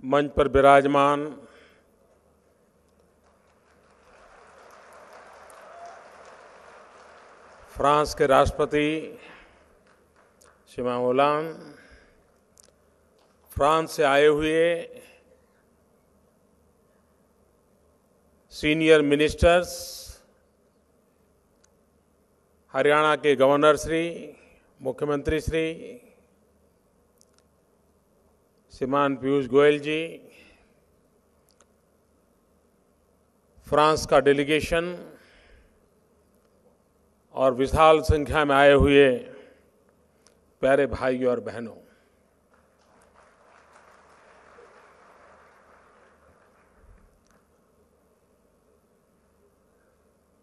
मंच पर विराजमान फ्रांस के राष्ट्रपति श्रीमान होलांद, फ्रांस से आए हुए सीनियर मिनिस्टर्स, हरियाणा के गवर्नर श्री, मुख्यमंत्री श्री श्रीमान पीयूष गोयल जी, फ्रांस का डेलीगेशन और विशाल संख्या में आए हुए प्यारे भाइयों और बहनों,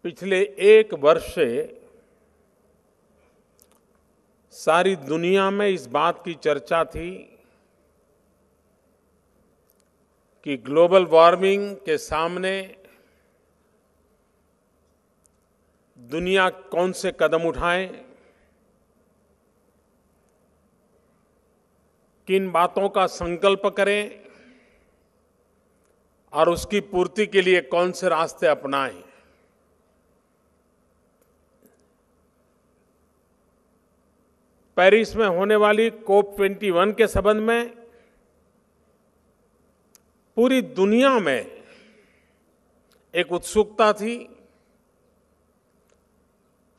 पिछले एक वर्ष से सारी दुनिया में इस बात की चर्चा थी कि ग्लोबल वार्मिंग के सामने दुनिया कौन से कदम उठाए, किन बातों का संकल्प करें और उसकी पूर्ति के लिए कौन से रास्ते अपनाएं। पेरिस में होने वाली COP21 के संबंध में पूरी दुनिया में एक उत्सुकता थी।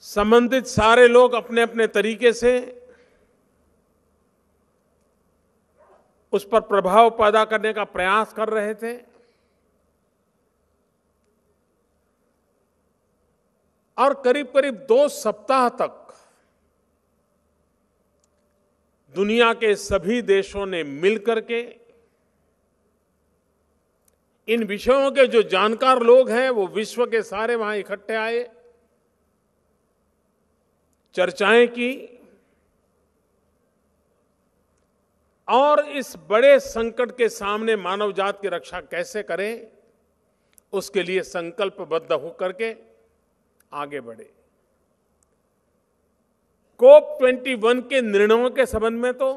संबंधित सारे लोग अपने अपने तरीके से उस पर प्रभाव पैदा करने का प्रयास कर रहे थे और करीब करीब 2 सप्ताह तक दुनिया के सभी देशों ने मिलकर के इन विषयों के जो जानकार लोग हैं वो विश्व के सारे वहां इकट्ठे आए, चर्चाएं की और इस बड़े संकट के सामने मानव जात की रक्षा कैसे करें उसके लिए संकल्पबद्ध होकर के आगे बढ़े। COP21 के निर्णयों के संबंध में तो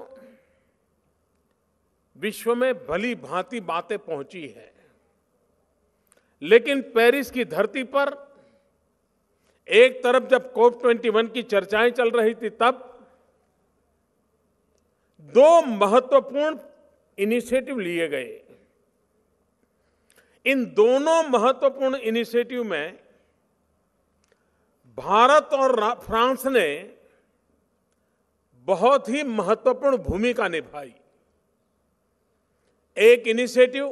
विश्व में भली भांति बातें पहुंची है, लेकिन पेरिस की धरती पर एक तरफ जब COP21 की चर्चाएं चल रही थी तब 2 महत्वपूर्ण इनिशिएटिव लिए गए। इन दोनों महत्वपूर्ण इनिशिएटिव में भारत और फ्रांस ने बहुत ही महत्वपूर्ण भूमिका निभाई। एक इनिशिएटिव,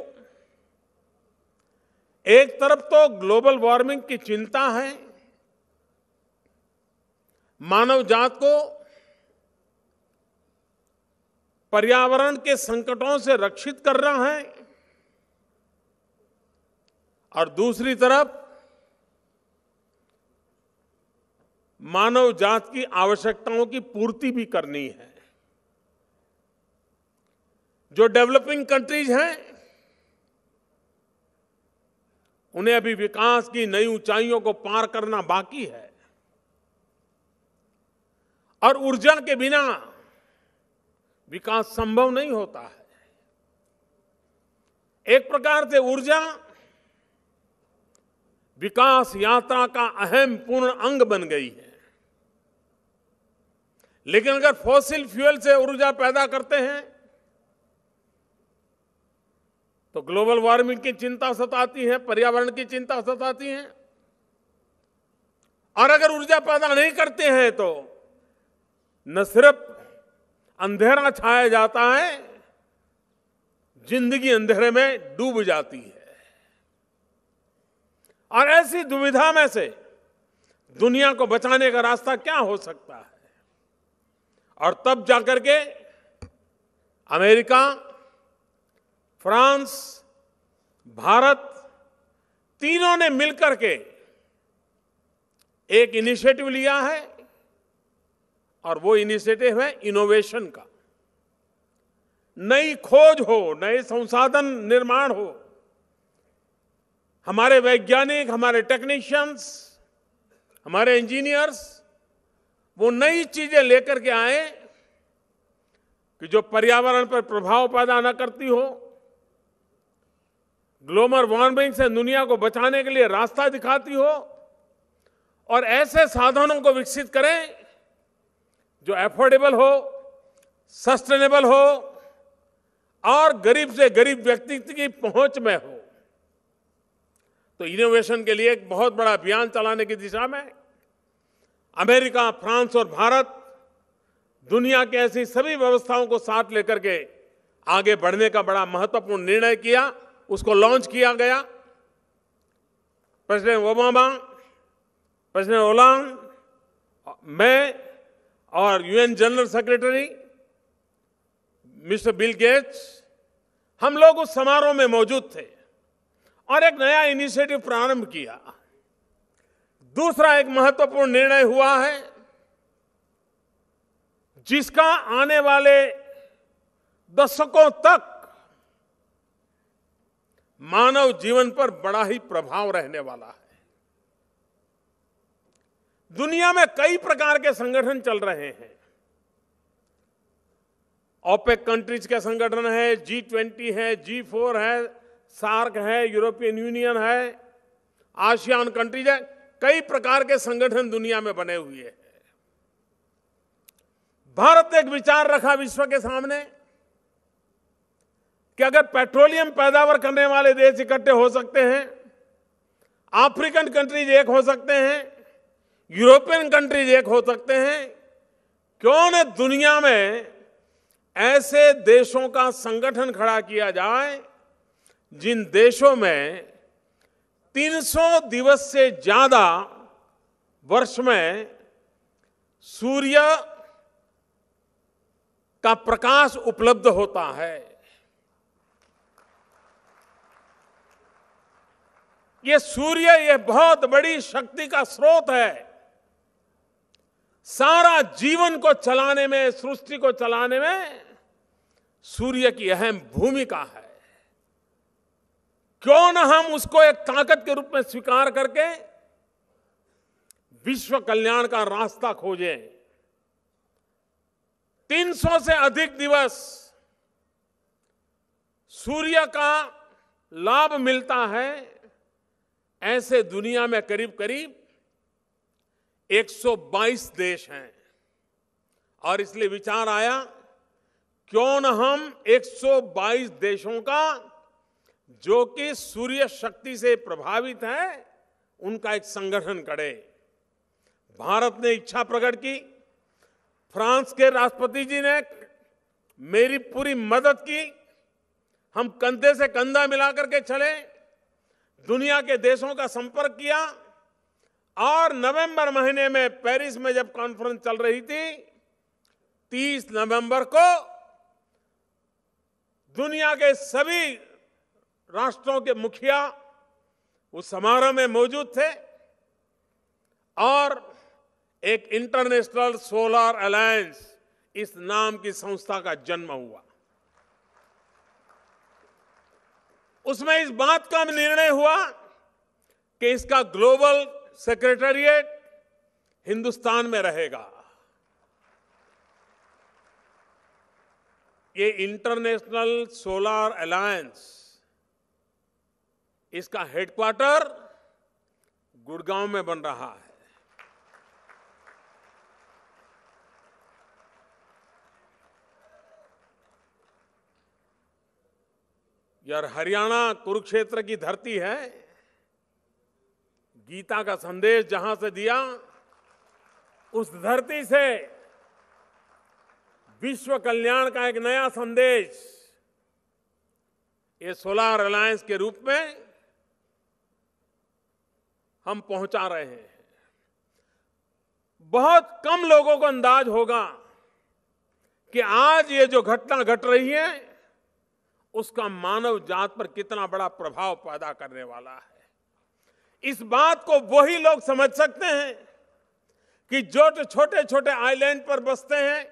एक तरफ तो ग्लोबल वार्मिंग की चिंता है, मानव जात को पर्यावरण के संकटों से रक्षित करना है और दूसरी तरफ मानव जात की आवश्यकताओं की पूर्ति भी करनी है। जो डेवलपिंग कंट्रीज हैं उन्हें अभी विकास की नई ऊंचाइयों को पार करना बाकी है और ऊर्जा के बिना विकास संभव नहीं होता है। एक प्रकार से ऊर्जा विकास यात्रा का अहम पूर्ण अंग बन गई है, लेकिन अगर फॉसिल फ्यूल से ऊर्जा पैदा करते हैं तो ग्लोबल वार्मिंग की चिंता सताती है, पर्यावरण की चिंता सताती है और अगर ऊर्जा पैदा नहीं करते हैं तो न सिर्फ अंधेरा छाया जाता है, जिंदगी अंधेरे में डूब जाती है। और ऐसी दुविधा में से दुनिया को बचाने का रास्ता क्या हो सकता है? और तब जाकर के अमेरिका, फ्रांस, भारत तीनों ने मिलकर के एक इनिशिएटिव लिया है और वो इनिशिएटिव है इनोवेशन का। नई खोज हो, नए संसाधन निर्माण हो, हमारे वैज्ञानिक, हमारे टेक्नीशियंस, हमारे इंजीनियर्स वो नई चीजें लेकर के आए कि जो पर्यावरण पर प्रभाव पैदा न करती हो, ग्लोबल वार्मिंग से दुनिया को बचाने के लिए रास्ता दिखाती हो और ऐसे साधनों को विकसित करें जो अफोर्डेबल हो, सस्टेनेबल हो और गरीब से गरीब व्यक्ति की पहुंच में हो। तो इनोवेशन के लिए एक बहुत बड़ा अभियान चलाने की दिशा में अमेरिका, फ्रांस और भारत दुनिया की ऐसी सभी व्यवस्थाओं को साथ लेकर के आगे बढ़ने का बड़ा महत्वपूर्ण निर्णय किया, उसको लॉन्च किया गया। प्रेसिडेंट ओबामा, प्रेसिडेंट ओलांड, मैं और UN general secretary mister Bill Gates, हम लोग उस समारोह में मौजूद थे और एक नया इनिशिएटिव प्रारंभ किया। दूसरा एक महत्वपूर्ण निर्णय हुआ है जिसका आने वाले दशकों तक मानव जीवन पर बड़ा ही प्रभाव रहने वाला है। दुनिया में कई प्रकार के संगठन चल रहे हैं। ओपेक कंट्रीज के संगठन है, G20 है, G4 है, सार्क है, यूरोपियन यूनियन है, आसियान कंट्रीज है। कई प्रकार के संगठन दुनिया में बने हुए हैं। भारत ने एक विचार रखा विश्व के सामने कि अगर पेट्रोलियम पैदावार करने वाले देश इकट्ठे हो सकते हैं, अफ्रीकन कंट्रीज एक हो सकते हैं, यूरोपियन कंट्रीज एक हो सकते हैं, क्यों न दुनिया में ऐसे देशों का संगठन खड़ा किया जाए जिन देशों में 300 दिवस से ज्यादा वर्ष में सूर्य का प्रकाश उपलब्ध होता है। ये सूर्य ये बहुत बड़ी शक्ति का स्रोत है। सारा जीवन को चलाने में, सृष्टि को चलाने में सूर्य की अहम भूमिका है। क्यों न हम उसको एक ताकत के रूप में स्वीकार करके विश्व कल्याण का रास्ता खोजें। 300 से अधिक दिवस सूर्य का लाभ मिलता है। ऐसे दुनिया में करीब करीब 122 देश हैं और इसलिए विचार आया क्यों न हम 122 देशों का जो कि सूर्य शक्ति से प्रभावित है उनका एक संगठन करें। भारत ने इच्छा प्रकट की, फ्रांस के राष्ट्रपति जी ने मेरी पूरी मदद की, हम कंधे से कंधा मिलाकर के चले, दुनिया के देशों का संपर्क किया और नवंबर महीने में पेरिस में जब कॉन्फ्रेंस चल रही थी, 30 नवंबर को दुनिया के सभी राष्ट्रों के मुखिया उस समारोह में मौजूद थे और एक इंटरनेशनल सोलर अलायंस इस नाम की संस्था का जन्म हुआ। उसमें इस बात का निर्णय हुआ कि इसका ग्लोबल सेक्रेटेरिएट हिंदुस्तान में रहेगा। ये इंटरनेशनल सोलर अलायंस, इसका हेडक्वार्टर गुड़गांव में बन रहा है। यार, हरियाणा कुरुक्षेत्र की धरती है। गीता का संदेश जहां से दिया, उस धरती से विश्व कल्याण का एक नया संदेश ये सोलर अलायंस के रूप में हम पहुंचा रहे हैं। बहुत कम लोगों को अंदाज होगा कि आज ये जो घटना घट रही है उसका मानव जात पर कितना बड़ा प्रभाव पैदा करने वाला है। इस बात को वही लोग समझ सकते हैं कि जो छोटे छोटे आइलैंड पर बसते हैं,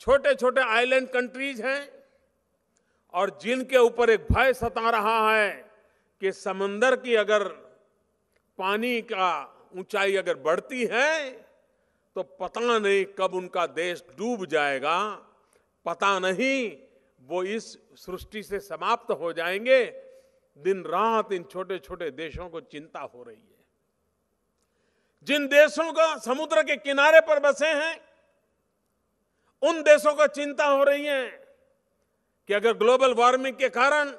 छोटे छोटे आइलैंड कंट्रीज हैं और जिनके ऊपर एक भय सता रहा है कि समंदर की अगर पानी का ऊंचाई अगर बढ़ती है तो पता नहीं कब उनका देश डूब जाएगा, पता नहीं वो इस सृष्टि से समाप्त हो जाएंगे। दिन रात इन छोटे छोटे देशों को चिंता हो रही है। जिन देशों का समुद्र के किनारे पर बसे हैं, उन देशों को चिंता हो रही है कि अगर ग्लोबल वार्मिंग के कारण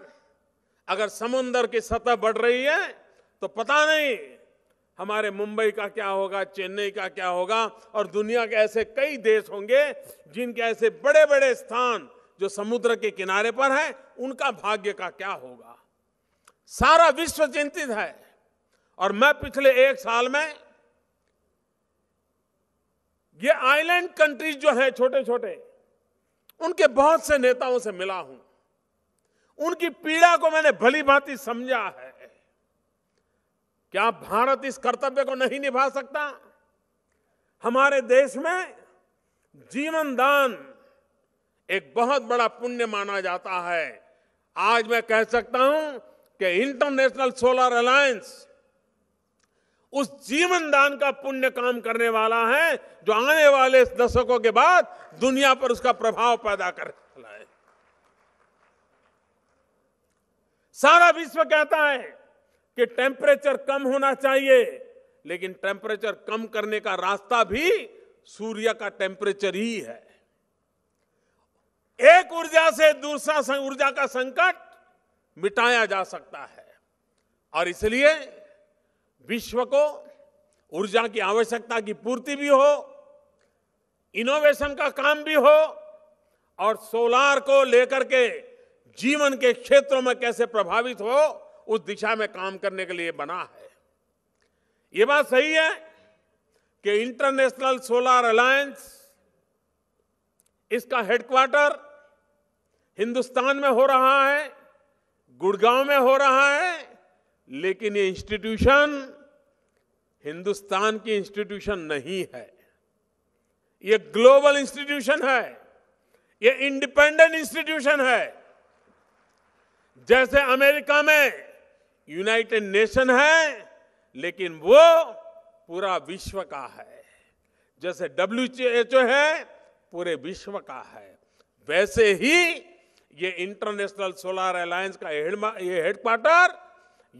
अगर समुद्र की सतह बढ़ रही है तो पता नहीं हमारे मुंबई का क्या होगा, चेन्नई का क्या होगा, और दुनिया के ऐसे कई देश होंगे जिनके ऐसे बड़े बड़े स्थान जो समुद्र के किनारे पर हैं, उनका भाग्य का क्या होगा। सारा विश्व चिंतित है। और मैं पिछले 1 साल में ये आइलैंड कंट्रीज जो है छोटे छोटे, उनके बहुत से नेताओं से मिला हूं। उनकी पीड़ा को मैंने भली भांति समझा है। क्या भारत इस कर्तव्य को नहीं निभा सकता? हमारे देश में जीवन दान एक बहुत बड़ा पुण्य माना जाता है। आज मैं कह सकता हूं कि इंटरनेशनल सोलर अलायंस उस जीवन दान का पुण्य काम करने वाला है जो आने वाले दशकों के बाद दुनिया पर उसका प्रभाव पैदा करने वाला है। सारा विश्व कहता है कि टेम्परेचर कम होना चाहिए, लेकिन टेम्परेचर कम करने का रास्ता भी सूर्य का टेम्परेचर ही है। एक ऊर्जा से दूसरा ऊर्जा का संकट मिटाया जा सकता है, और इसलिए विश्व को ऊर्जा की आवश्यकता की पूर्ति भी हो, इनोवेशन का काम भी हो, और सोलार को लेकर के जीवन के क्षेत्रों में कैसे प्रभावित हो, उस दिशा में काम करने के लिए बना है। ये बात सही है कि इंटरनेशनल सोलर अलायंस, इसका हेडक्वार्टर हिंदुस्तान में हो रहा है, गुड़गांव में हो रहा है, लेकिन ये इंस्टीट्यूशन हिंदुस्तान की इंस्टीट्यूशन नहीं है। ये ग्लोबल इंस्टीट्यूशन है, ये इंडिपेंडेंट इंस्टीट्यूशन है। जैसे अमेरिका में यूनाइटेड नेशन है, लेकिन वो पूरा विश्व का है। जैसे WHO है, पूरे विश्व का है। वैसे ही ये इंटरनेशनल सोलर अलायंस का ये हेडक्वार्टर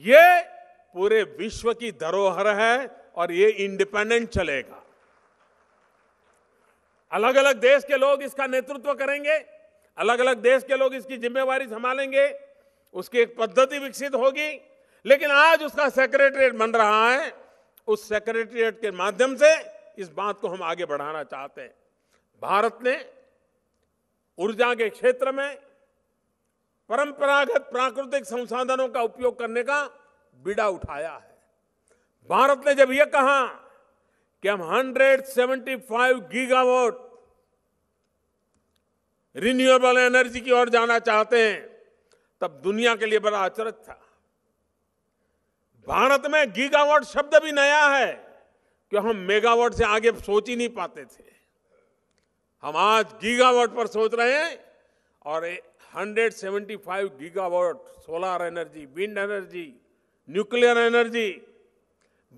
ये पूरे विश्व की धरोहर है, और ये इंडिपेंडेंट चलेगा। अलग अलग देश के लोग इसका नेतृत्व करेंगे, अलग अलग देश के लोग इसकी जिम्मेवारी संभालेंगे, उसकी एक पद्धति विकसित होगी। लेकिन आज उसका सेक्रेटरीट बन रहा है। उस सेक्रेटरीट के माध्यम से इस बात को हम आगे बढ़ाना चाहते हैं। भारत ने ऊर्जा के क्षेत्र में परंपरागत प्राकृतिक संसाधनों का उपयोग करने का बीड़ा उठाया है। भारत ने जब यह कहा कि हम 175 गीगावाट रिन्यूएबल एनर्जी की ओर जाना चाहते हैं, तब दुनिया के लिए बड़ा अचरज था। भारत में गीगावाट शब्द भी नया है, कि हम मेगावाट से आगे सोच ही नहीं पाते थे। हम आज गीगावाट पर सोच रहे हैं, और 175 gigawatt solar energy, wind energy, nuclear energy,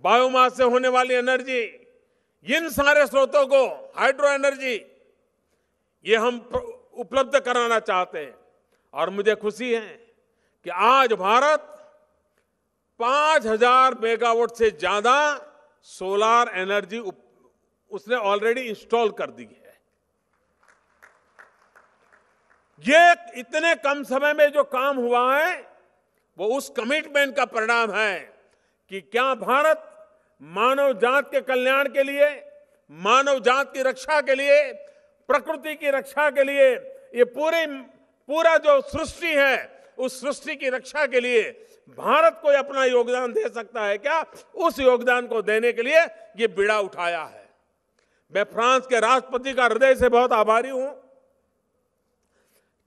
biomass से होने वाली एनर्जी, इन सारे स्रोतों को, हाइड्रो एनर्जी, ये हम उपलब्ध कराना चाहते हैं। और मुझे खुशी है कि आज भारत 5000 मेगावाट से ज्यादा सोलर एनर्जी उसने ऑलरेडी इंस्टॉल कर दी है। ये इतने कम समय में जो काम हुआ है, वो उस कमिटमेंट का परिणाम है कि क्या भारत मानव जात के कल्याण के लिए, मानव जात की रक्षा के लिए, प्रकृति की रक्षा के लिए, ये पूरा जो सृष्टि है, उस सृष्टि की रक्षा के लिए भारत कोई अपना योगदान दे सकता है क्या? उस योगदान को देने के लिए ये बीड़ा उठाया है। मैं फ्रांस के राष्ट्रपति का हृदय से बहुत आभारी हूं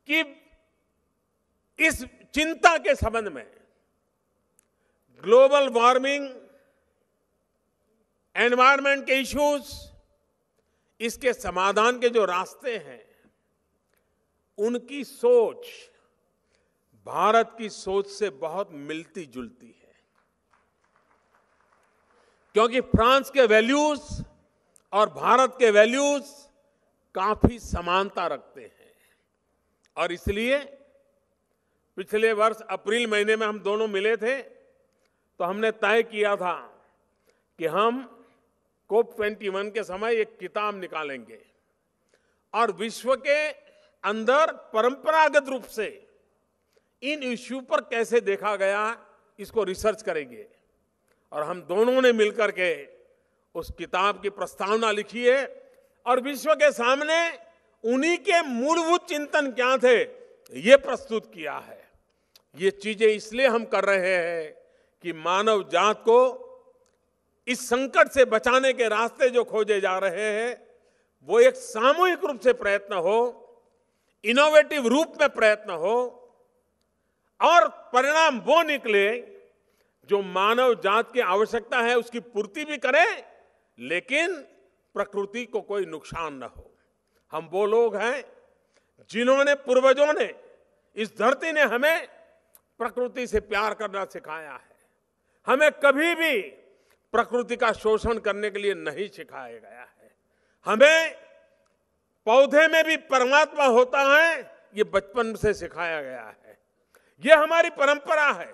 कि इस चिंता के संबंध में ग्लोबल वार्मिंग, एनवायरनमेंट के इश्यूज, इसके समाधान के जो रास्ते हैं, उनकी सोच भारत की सोच से बहुत मिलती जुलती है। क्योंकि फ्रांस के वैल्यूज और भारत के वैल्यूज काफी समानता रखते हैं, और इसलिए पिछले वर्ष अप्रैल महीने में हम दोनों मिले थे, तो हमने तय किया था कि हम COP21 के समय एक किताब निकालेंगे और विश्व के अंदर परंपरागत रूप से इन इश्यू पर कैसे देखा गया इसको रिसर्च करेंगे। और हम दोनों ने मिलकर के उस किताब की प्रस्तावना लिखी है और विश्व के सामने उन्हीं के मूलभूत चिंतन क्या थे ये प्रस्तुत किया है। ये चीजें इसलिए हम कर रहे हैं कि मानव जात को इस संकट से बचाने के रास्ते जो खोजे जा रहे हैं वो एक सामूहिक रूप से प्रयत्न हो, इनोवेटिव रूप में प्रयत्न हो और परिणाम वो निकले जो मानव जात की आवश्यकता है उसकी पूर्ति भी करे, लेकिन प्रकृति को कोई नुकसान न हो। हम वो लोग हैं जिन्होंने, पूर्वजों ने, इस धरती ने हमें प्रकृति से प्यार करना सिखाया है। हमें कभी भी प्रकृति का शोषण करने के लिए नहीं सिखाया गया है। हमें पौधे में भी परमात्मा होता है ये बचपन से सिखाया गया है। ये हमारी परंपरा है।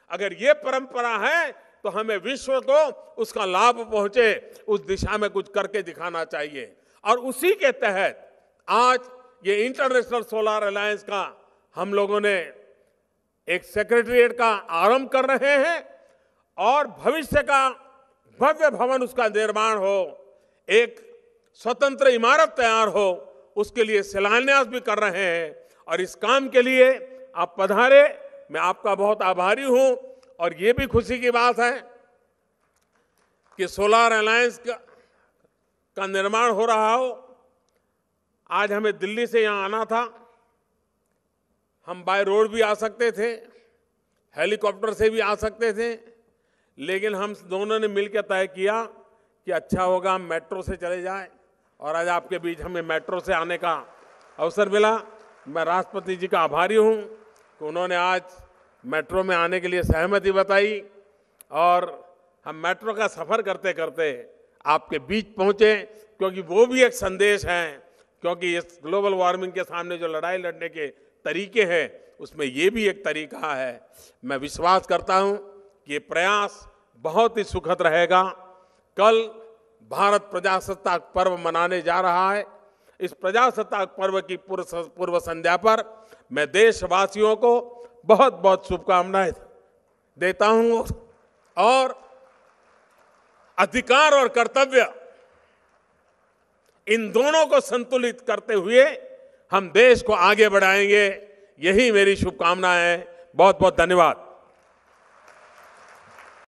अगर ये परंपरा है तो हमें विश्व को उसका लाभ पहुंचे उस दिशा में कुछ करके दिखाना चाहिए। और उसी के तहत आज ये इंटरनेशनल सोलर अलायंस का हम लोगों ने एक सेक्रेटरीट का आरंभ कर रहे हैं और भविष्य का भव्य भवन उसका निर्माण हो, एक स्वतंत्र इमारत तैयार हो, उसके लिए शिलान्यास भी कर रहे हैं। और इस काम के लिए आप पधारे, मैं आपका बहुत आभारी हूं। और ये भी खुशी की बात है कि सोलर अलायंस का निर्माण हो रहा हो। आज हमें दिल्ली से यहां आना था, हम बाय रोड भी आ सकते थे, हेलीकॉप्टर से भी आ सकते थे, लेकिन हम दोनों ने मिलकर तय किया कि अच्छा होगा हम मेट्रो से चले जाएं। और आज आपके बीच हमें मेट्रो से आने का अवसर मिला। मैं राष्ट्रपति जी का आभारी हूं कि उन्होंने आज मेट्रो में आने के लिए सहमति बताई और हम मेट्रो का सफर करते करते आपके बीच पहुंचे, क्योंकि वो भी एक संदेश है। क्योंकि इस ग्लोबल वार्मिंग के सामने जो लड़ाई लड़ने के तरीके हैं उसमें ये भी एक तरीका है। मैं विश्वास करता हूं कि ये प्रयास बहुत ही सुखद रहेगा। कल भारत प्रजासत्ताक पर्व मनाने जा रहा है। इस प्रजासत्ताक पर्व की पूर्व संध्या पर मैं देशवासियों को बहुत बहुत शुभकामनाएं देता हूं और अधिकार और कर्तव्य इन दोनों को संतुलित करते हुए हम देश को आगे बढ़ाएंगे। यही मेरी शुभकामनाएं है। बहुत बहुत धन्यवाद।